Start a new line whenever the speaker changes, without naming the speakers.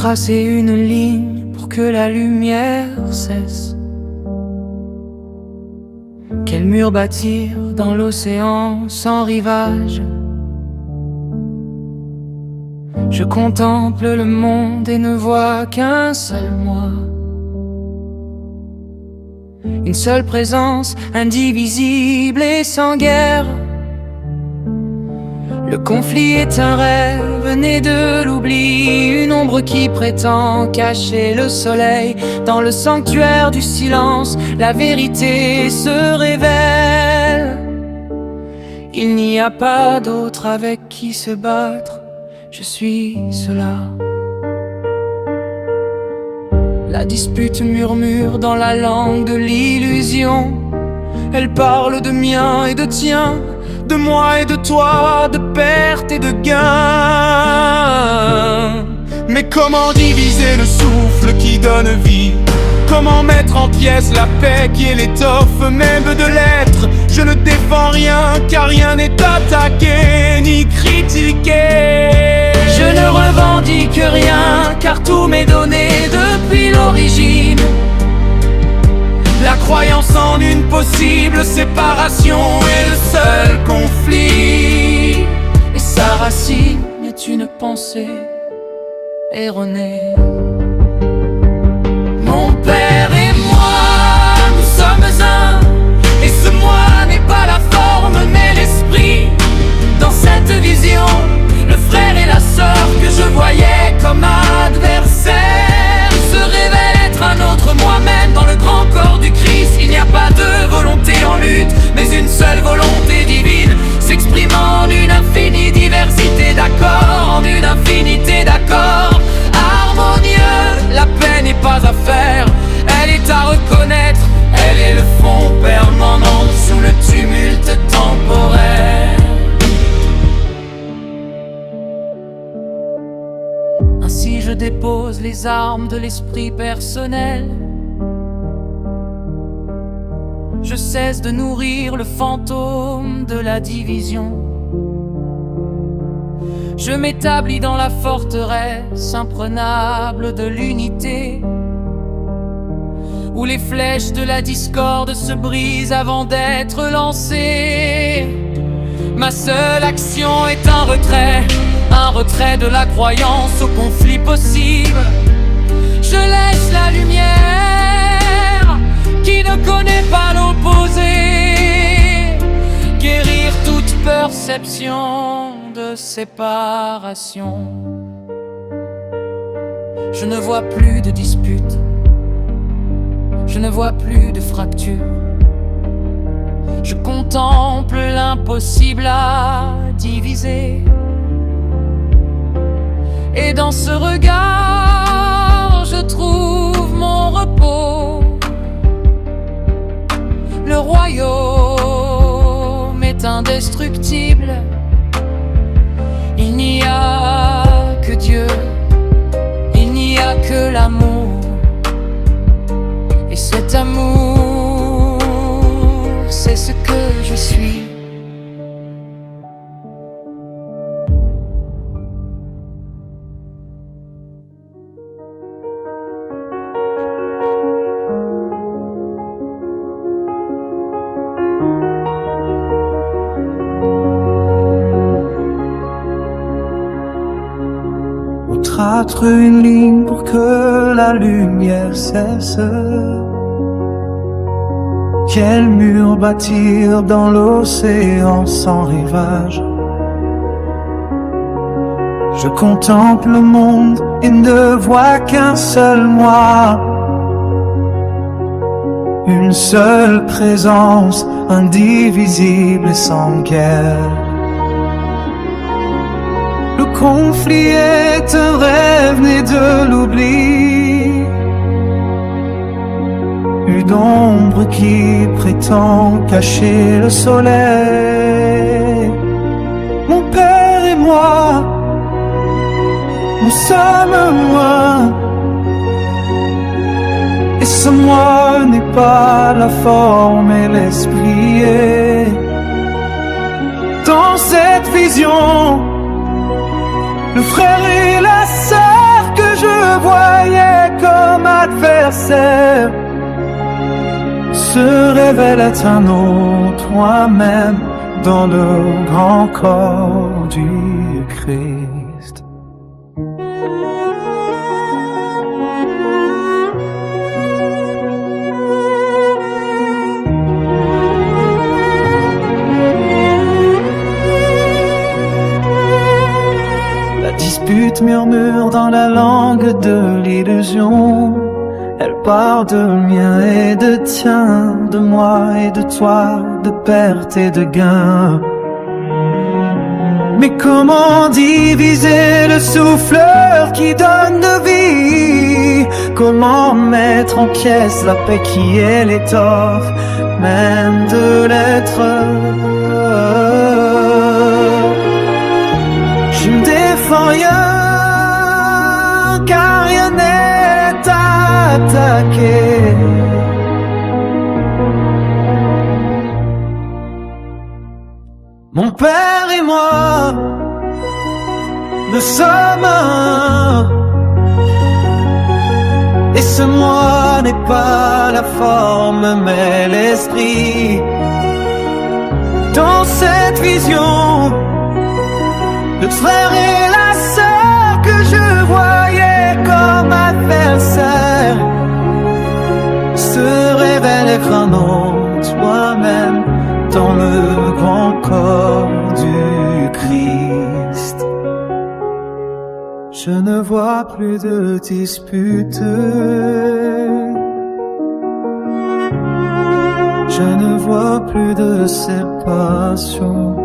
tracer une ligne pour que la lumière cesse? Quel mur bâtir dans l'océan sans rivage? Je contemple le monde et ne vois qu'un seul moi. Une seule présence, indivisible et sans guerre. Le conflit est un rêve né de l'oubli, une ombre qui prétend cacher le soleil. Dans le sanctuaire du silence, la vérité se révèle. Il n'y a pas d'autre avec qui se battre, je suis cela. La dispute murmure dans la langue de l'illusion. Elle parle de mien et de tien, de moi et de toi, de perte et de gain. Mais comment diviser le souffle qui donne vie? Comment mettre en pièces la paix qui est l'étoffe même de l'être? Je ne défends rien car rien n'est attaqué ni critiqué. Je ne revendique rien car tout m'est donné depuis l'origine. La croyance en une possible séparation est le seul conflit. Et sa racine est une pensée erronée. Mon père et moi, nous sommes un. Et ce moi n'est pas la forme mais l'esprit. Dans cette vision, le frère et la sœur que je voyais comme adversaires se révèlent être un autre moi-même dans le grand corps du Christ. Il n'y a pas de volonté en lutte, mais une seule volonté divine s'exprimant en une infinie diversité d'accords, en une infinité d'accords harmonieux. La paix n'est pas à faire, elle est à reconnaître. Elle est le fond permanent sous le tumulte temporaire. Ainsi je dépose les armes de l'esprit personnel. Je cesse de nourrir le fantôme de la division. Je m'établis dans la forteresse imprenable de l'unité, où les flèches de la discorde se brisent avant d'être lancées. Ma seule action est un retrait de la croyance au conflit possible. Je laisse la lumière qui ne connaît pas l'opposé guérir toute perception de séparation. Je ne vois plus de disputes, je ne vois plus de fractures. Je contemple l'impossible à diviser. Et dans ce regard, je trouve mon repos. Le royaume est indestructible. Il n'y a que Dieu, il n'y a que l'amour. Et cet amour, c'est ce que je suis.
Tratre une ligne pour que la lumière cesse. Quel mur bâtir dans l'océan sans rivage? Je contemple le monde et ne vois qu'un seul moi. Une seule présence, indivisible et sans guerre. Le conflit est un rêve né de l'oubli, une ombre qui prétend cacher le soleil. Mon père et moi, nous sommes un. Et ce moi n'est pas la forme et l'esprit est dans cette vision. Le frère et la sœur que je je voyais comme adversaire se révèle être un autre toi-même dans le grand corps du Christ. La dispute murmure dans la langue de l'illusion. Elle parle de mien et de tien, de moi et de toi, de perte et de gain. Mais comment diviser le souffleur qui donne de vie? Comment mettre en pièces la paix qui est l'étoffe même de l'être? Je ne défends rien, car rien n'est attaqué. Mon père et moi, nous sommes un. Et ce moi n'est pas la forme, mais l'esprit. Dans cette vision, le frère et la sœur que je voyais comme adversaires se révèlent être un autre toi-même dans le grand corps du Christ. Je ne vois plus de disputes, je ne vois plus de séparation.